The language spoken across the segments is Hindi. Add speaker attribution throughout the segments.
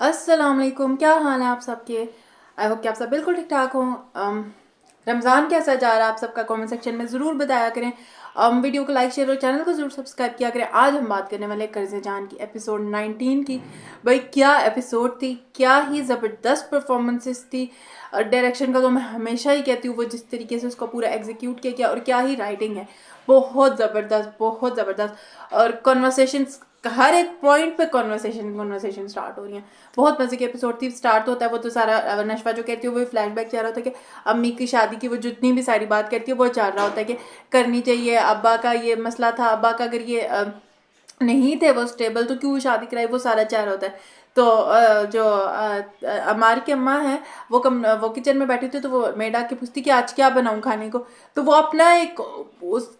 Speaker 1: अस्सलाम वालेकुम, क्या हाल है आप सबके। आई होप कि आप सब बिल्कुल ठीक ठाक हों। रमज़ान कैसा जा रहा है आप सबका, कमेंट सेक्शन में ज़रूर बताया करें। वीडियो को लाइक शेयर और चैनल को ज़रूर सब्सक्राइब किया करें। आज हम बात करने वाले कर्ज़े जान की एपिसोड 19 की। भाई क्या एपिसोड थी, क्या ही ज़बरदस्त परफॉर्मेंसेस थी। डायरेक्शन का तो मैं हमेशा ही कहती हूँ, वो जिस तरीके से उसको पूरा एग्जीक्यूट किया गया और क्या ही राइटिंग है, बहुत ज़बरदस्त बहुत ज़बरदस्त। और कॉन्वर्सेशंस, हर एक पॉइंट पे कॉन्वर्सेशन स्टार्ट हो रही हैं। बहुत मजे की एपिसोड थी। स्टार्ट होता है वो तो सारा नशवा जो कहती है वो फ्लैशबैक जा रहा होता है कि अम्मी की शादी की वो जितनी भी सारी बात करती है वो चल रहा होता है कि करनी चाहिए। अब्बा का ये मसला था, अब्बा का अगर ये नहीं थे वो स्टेबल तो क्यों शादी कराई, वो सारा चल रहा होता है। तो जो अमार की अम्मा है वो किचन में बैठी थी, तो वो मेड आके पूछती कि आज क्या बनाऊं खाने को। तो वो अपना एक उस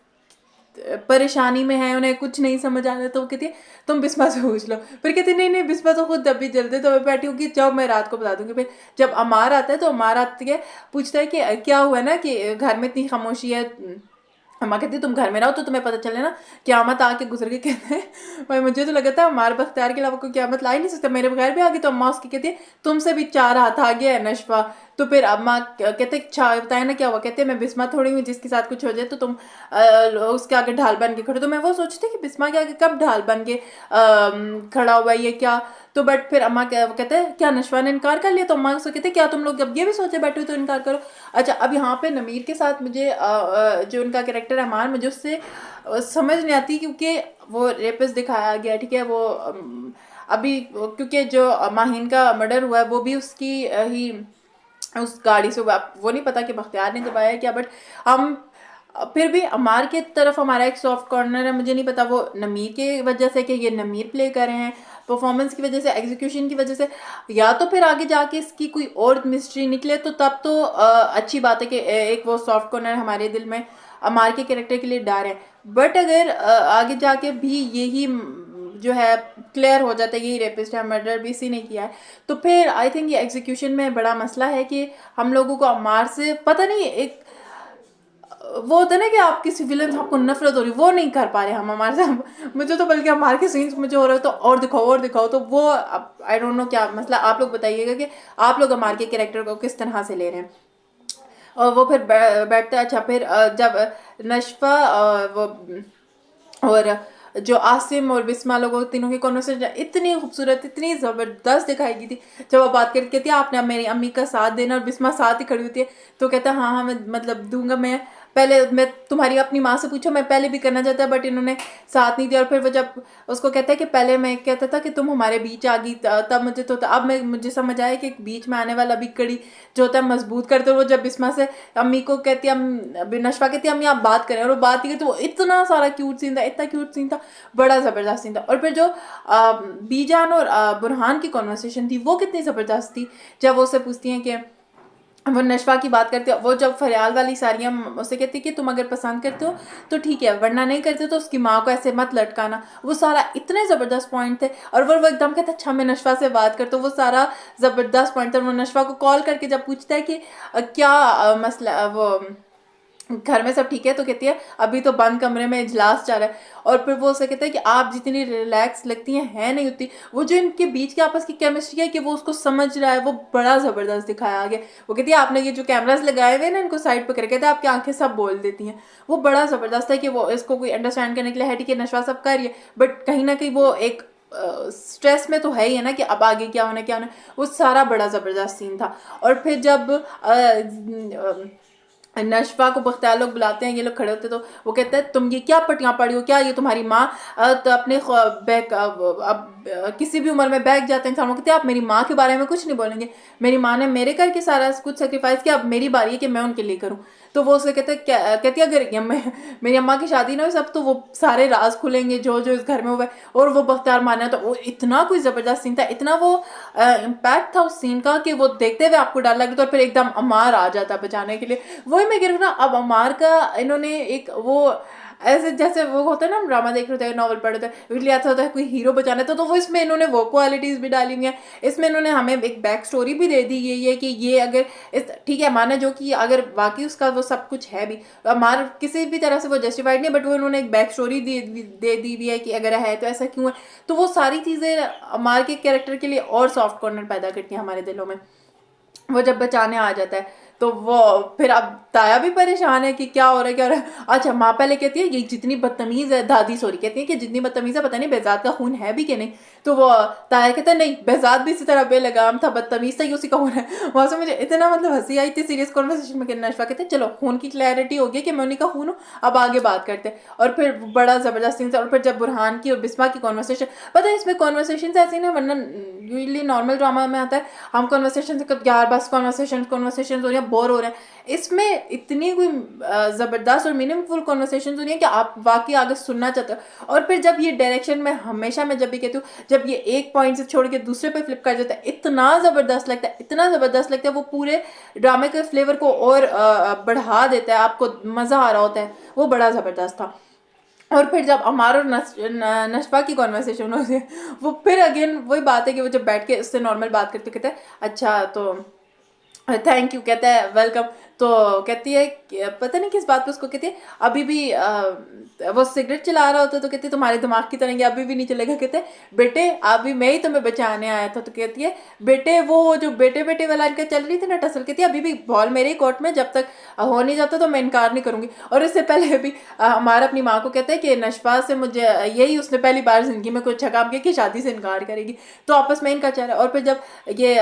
Speaker 1: परेशानी में है, उन्हें कुछ नहीं समझ आ रहा, तो वो कहती है तुम बिस्मा से पूछ लो। फिर कहती नहीं नहीं, बिस्मा तो खुद अभी जल्दी तो मैं बैठी होगी, जब मैं रात को बता दूंगी। फिर जब अमार आता है तो अमार आती है, पूछता है कि क्या हुआ ना कि घर में इतनी खामोशी है। अम्मा कहती तुम घर में रहो तो तुम्हें पता चले ना, क्यामत आके गुजर के। कहते हैं भाई मुझे तो लगा था हमारे बख्तियार के अलावा कोई क्यामत ला ही नहीं सकता, मेरे बगैर भी आ गई। तो अम्मा उसकी कहती है तुमसे भी 4 हाथ आ गया है नशवा। तो फिर अम्मा कहते अच्छा बताए ना क्या हुआ। कहते मैं बिस्मा थोड़ी हूँ जिसके साथ कुछ हो जाए तो तुम उसके आगे ढाल बन के खड़े। तो मैं वो सोचती कि बिस्मा के आगे कब ढाल बन के खड़ा हुआ है ये क्या। तो बट फिर अम्मा कहते हैं क्या नशवा ने इनकार कर लिया। तो अम्मा से कहते क्या तुम लोग जब ये भी सोचे बैठे हो तो इनकार करो। अच्छा, अब यहाँ पे नमीर के साथ मुझे जो उनका कैरेक्टर है अमान, मुझे उससे समझ नहीं आती क्योंकि वो रेपिस्ट दिखाया गया, ठीक है। वो अभी क्योंकि जो माहिन का मर्डर हुआ है वो भी उसकी ही उस गाड़ी से हुआ। वो नहीं पता कि बख्तियार ने दबाया क्या, बट हम फिर भी अमार की तरफ हमारा एक सॉफ्ट कॉर्नर है। मुझे नहीं पता वो नमीर की वजह से कि ये नमीर प्ले कर रहे हैं, परफॉर्मेंस की वजह से, एग्जीक्यूशन की वजह से, या तो फिर आगे जाके इसकी कोई और मिस्ट्री निकले तो तब तो अच्छी बात है कि एक वो सॉफ्ट कॉर्नर हमारे दिल में अमार के कैरेक्टर के लिए डर है। बट अगर आगे जाके भी यही जो है क्लियर हो जाता है यही रेपिस्ट है, मर्डर भी इसी ने किया है, तो फिर आई थिंक ये एग्जीक्यूशन में बड़ा मसला है कि हम लोगों को अमार से पता नहीं, एक वो होता है ना कि आप किसी विलन से आपको नफरत हो रही, वो नहीं कर पा रहे हम हमारे साथ। मुझे तो बल्कि हमारे के सीन्स मुझे हो रहा है तो और दिखाओ। तो वो आई डोंट नो क्या मसला, आप लोग बताइएगा कि आप लोग हमारे के कैरेक्टर को किस तरह से ले रहे हैं। और वो फिर बैठता है। अच्छा, फिर जब नशफा वो और जो आसिम और बिस्मा लोगों तीनों की कॉन्वर्सेशन इतनी खूबसूरत, इतनी ज़बरदस्त दिखाई गई थी। जब वो बात करके कहती है आपने मेरी अम्मी का साथ देना, और बिस्मा साथ ही खड़ी होती है। तो कहता है हाँ हाँ मैं मतलब दूंगा, मैं पहले मैं तुम्हारी अपनी माँ से पूछो, मैं पहले भी करना चाहता बट इन्होंने साथ नहीं दिया। और फिर वो जब उसको कहता है कि पहले मैं कहता था कि तुम हमारे बीच आ गई तब मुझे तो अब मुझे समझ आया कि बीच में आने वाला भी कड़ी जो होता है मजबूत करते। वो जब बिस्मा से अम्मी को कहती है, नशवा कहती है अम्मी आप बात करें, और वो बात ही करती, वो इतना सारा क्यूट सीन था, इतना क्यूट सीन था, बड़ा ज़बरदस्त सीन था। और फिर जो बीजान और बुरहान की कॉन्वर्सेशन थी वो कितनी ज़बरदस्त थी। जब वो उससे पूछती हैं कि वो नशवा की बात करते हो, वो जब फरियाल वाली सारियाँ उससे कहती है कि तुम अगर पसंद करते हो तो ठीक है, वरना नहीं करते तो उसकी माँ को ऐसे मत लटकाना। वो सारा इतने ज़बरदस्त पॉइंट थे। और वो एकदम कहता अच्छा मैं नशवा से बात करता हूँ, वो सारा ज़बरदस्त पॉइंट था। वो नशवा को कॉल करके जब पूछता है कि क्या मसला, वो घर में सब ठीक है, तो कहती है अभी तो बंद कमरे में इजलास चल रहा है। और फिर वो उसे कहता है कि आप जितनी रिलैक्स लगती हैं है नहीं होती। वो जो इनके बीच के आपस की केमिस्ट्री है कि वो उसको समझ रहा है, वो बड़ा ज़बरदस्त दिखाया गया। वो कहती है आपने ये जो कैमरास लगाए हुए ना इनको साइड पर करके, कहते हैं आपकी आंखें सब बोल देती हैं। वो बड़ा ज़बरदस्त है कि वो इसको कोई अंडरस्टैंड करने के लिए है, ठीक है नशवा सब कर रही है, बट कहीं ना कहीं वो एक स्ट्रेस में तो है ही है ना कि अब आगे क्या होना क्या होना। वो सारा बड़ा ज़बरदस्त सीन था। और फिर जब नशवा को बख्तियार लोग बुलाते हैं, ये लोग खड़े होते तो वो कहता है तुम ये क्या पटियाँ पड़ी हो, क्या ये तुम्हारी माँ तो अपने बैग अब किसी भी उम्र में बैग जाते हैं इंसान। वो कहते हैं आप मेरी माँ के बारे में कुछ नहीं बोलेंगे, मेरी माँ ने मेरे करके सारा कुछ सेक्रीफाइस किया, अब मेरी बारी है कि मैं उनके लिए करूँ। तो वो उसे कहते कहती है अगर मेरी अम्मा की शादी ना हो सब तो वो सारे राज खुलेंगे जो जो इस घर में हुआ है। और वो बख्तियार माना, तो वो इतना कोई ज़बरदस्त सीन था, इतना वो इम्पैक्ट था उस सीन का कि वो देखते हुए आपको डर लगता। तो फिर एकदम अमार आ जाता बचाने के लिए। वही मैं कह रही हूँ ना, अब अमार का इन्होंने एक वो ऐसे जैसे वो होता है ना, हम ड्रामा देख रहे होते हैं, नॉवल पढ़ रहे होते हैं, इसलिए ऐसा होता है कोई हीरो बचाना तो वो इसमें इन्होंने वो क्वालिटीज़ भी डाली हुई हैं। इसमें इन्होंने हमें एक बैक स्टोरी भी दे दी ये कि ये अगर इस ठीक है माना जो कि अगर वाकई उसका वो सब कुछ है भी, हमारे किसी भी तरह से वो जस्टिफाइड नहीं, बट वो उन्होंने एक बैक स्टोरी दे दी हुई है कि अगर है तो ऐसा क्यों है। तो वो सारी चीज़ें हमारे के कैरेक्टर के लिए और सॉफ्ट कॉर्नर पैदा करती हैं हमारे दिलों में। वो जब बचाने आ जाता है तो वो फिर अब ताया भी परेशान है कि क्या हो रहा है क्या हो रहा है। अच्छा माँ पहले कहती है ये जितनी बदतमीज़ है, दादी सॉरी कहती है कि जितनी बदतमीज़ है पता नहीं बेजाद का खून है भी कि नहीं। तो वो ताया कहता है नहीं बेजाद भी इसी तरह बेलगाम था, बदतमीज़ था, ये उसी का खून है। वहाँ से मुझे इतना मतलब हंसी आई थी सीरियस कॉन्वर्सेशन में कि नशवा कहते हैं चलो खून की क्लैरिटी हो गई कि मैं उन्हीं का खून हूँ, अब आगे बात करते हैं। और फिर बड़ा ज़बरदस्त सीन था। और फिर जब बुरहान की और बिस्मा की कॉन्वर्सेशन, पता है इसमें कॉन्वर्सेशन ऐसी ना, वरना यूजली नॉर्मल ड्रामा में आता है हम कॉन्वर्सेशन से यार बस कॉन्वर्सेशन हो रही है, बोर हो रहे हैं। इसमें इतनी कोई ज़बरदस्त और मीनिंगफुल कॉन्वर्सेशन हो रही है कि आप वाकई आगे सुनना चाहते हो। और फिर जब ये डायरेक्शन में हमेशा मैं जब भी कहती हूँ, जब ये एक पॉइंट से छोड़ के दूसरे पे फ्लिप कर जाता है, इतना ज़बरदस्त लगता है, इतना ज़बरदस्त लगता है, वो पूरे ड्रामे के फ्लेवर को और बढ़ा देता है, आपको मज़ा आ रहा होता है, वो बड़ा ज़बरदस्त था। और फिर जब अमार और नशवा की कॉन्वर्सेशन होती है, वो फिर अगेन वही बात है कि वो जब बैठ के उससे नॉर्मल बात करते कहते हैं अच्छा तो थैंक यू, कहता है वेलकम। तो कहती है पता नहीं किस बात पे उसको कहती है अभी भी वो सिगरेट चला रहा होता है तो कहती है तुम्हारे दिमाग की तरह अभी भी नहीं चलेगा। कहते हैं बेटे अभी मैं ही तुम्हें बचाने आया था। तो कहती है बेटे वो जो बेटे बेटे वाला इनका चल रही थी ना टसल, कहती है अभी भी बॉल मेरे ही कोर्ट में, जब तक हो नहीं जाता तो मैं इनकार नहीं करूंगी। और इससे पहले भी हमारा अपनी माँ को कहता है कि नशवा से मुझे यही उसने पहली बार जिंदगी में कोई अच्छा काम किया कि शादी से इनकार करेगी। तो आपस में इनका चेहरा। और फिर जब ये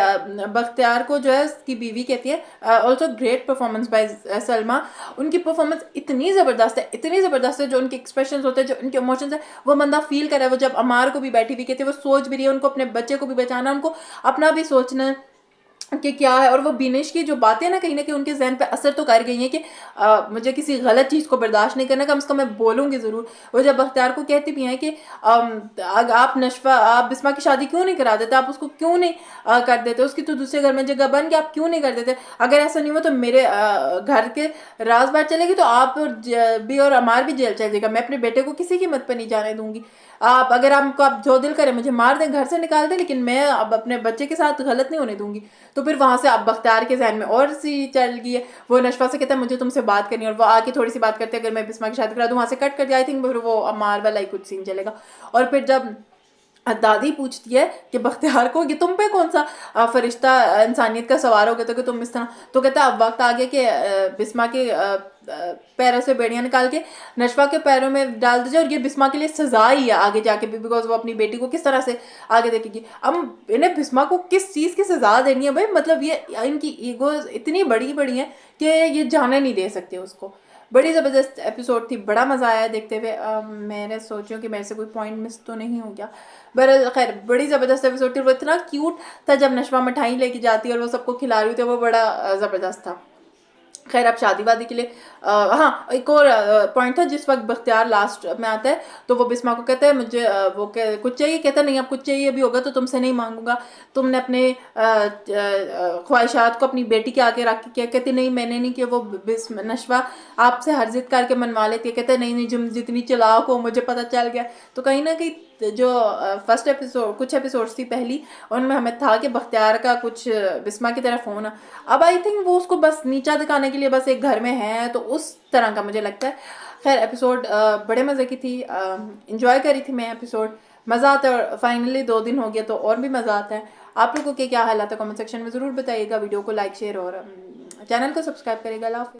Speaker 1: बख्तियार को जो है उसकी बीवी कहती है also great performance by Salma, उनकी परफॉर्मेंस इतनी ज़बरदस्त है, इतनी ज़बरदस्त है, जो उनके एक्सप्रेशन होते हैं, जो उनके इमोशंस है, वो बंदा फील कर रहा है। वो जब अमार को भी बैठी हुई कहती है वो सोच भी रही है, उनको अपने बच्चे को भी बचाना, उनको अपना भी सोचना है कि क्या है। और वो बिनेश की जो बातें ना कहीं उनके जहन पे असर तो कर गई हैं कि मुझे किसी गलत चीज़ को बर्दाश्त नहीं करना, कम से कम मैं बोलूँगी ज़रूर। वो जब बख्तियार को कहती भी हैं कि आप बिस्मा की शादी क्यों नहीं करा देते, आप उसको क्यों नहीं कर देते, उसकी तो दूसरे घर में जगह बन के आप क्यों नहीं कर देते, अगर ऐसा नहीं हुआ तो मेरे घर के राज बात चलेगी तो आप भी और अमार भी जेल चल जाएगा, मैं अपने बेटे को किसी कीमत पर नहीं जाने दूंगी। आप अगर आपको आप जो दिल करे मुझे मार दें, घर से निकाल दें, लेकिन मैं अब अपने बच्चे के साथ गलत नहीं होने दूंगी। तो फिर वहाँ से अब बख्तियार के जहन में और सी चल गई है। वो नशवा से कहता है मुझे तुमसे बात करनी है, और वो आके थोड़ी सी बात करते हैं अगर मैं बिस्मा की शादी करा दूँ, वहाँ से कट कर दिया। आई थिंक फिर वो अमार वाला ही कुछ सीन चलेगा। और फिर जब दादी पूछती है कि बख्तियार को कि तुम पे कौन सा फरिश्ता इंसानियत का सवार हो गया तो कि तुम इस तरह, तो कहता है अब वक्त आ गया कि बिस्मा के पैरों से बेड़ियां निकाल के नशवा के पैरों में डाल दीजिए, और ये बिस्मा के लिए सजा ही है आगे जाके भी, बिकॉज वो अपनी बेटी को किस तरह से आगे देखेगी। अब इन्हें बिस्मा को किस चीज़ की सजा देनी है भाई, मतलब ये इनकी ईगोज इतनी बड़ी बड़ी हैं कि ये जाने नहीं दे सकते उसको। बड़ी ज़बरदस्त एपिसोड थी, बड़ा मज़ा आया देखते हुए। मैंने सोचूं कि मेरे से कोई पॉइंट मिस तो नहीं हो गया, बहरहाल खैर बड़ी ज़बरदस्त एपिसोड थी। वो इतना क्यूट था जब नशवा मिठाई लेके जाती है और वो सबको खिला रही थी, वो बड़ा ज़बरदस्त था। खैर अब शादी वादी के लिए हाँ एक और पॉइंट था। जिस वक्त बख्तियार लास्ट में आता है तो वो बिस्मा को कहता है मुझे कुछ चाहिए, कहता है नहीं अब कुछ चाहिए भी होगा तो तुमसे नहीं मांगूंगा, तुमने अपने ख्वाहिशात को अपनी बेटी के आगे रख के किया। कहती नहीं मैंने नहीं किया। वो नशवा आपसे हर जिद करके मनवा लेती है, कहते नहीं नहीं तुम जितनी चालाक हो मुझे पता चल गया। तो कहीं ना कहीं जो फर्स्ट एपिसोड कुछ एपिसोड्स थी पहली, उनमें हमें था कि बख्तियार का कुछ बिस्मा की तरह फ़ोन है। अब आई थिंक वो उसको बस नीचा दिखाने के लिए बस एक घर में है, तो उस तरह का मुझे लगता है। खैर एपिसोड बड़े मज़े की थी, इंजॉय करी थी मैं एपिसोड, मज़ा आता है। और फाइनली 2 दिन हो गया तो और भी मज़ा आता है। आप लोगों के क्या हालात है कमेंट सेक्शन में ज़रूर बताइएगा। वीडियो को लाइक शेयर और चैनल को सब्सक्राइब करेगा। अल्लाह हाफ़िज़।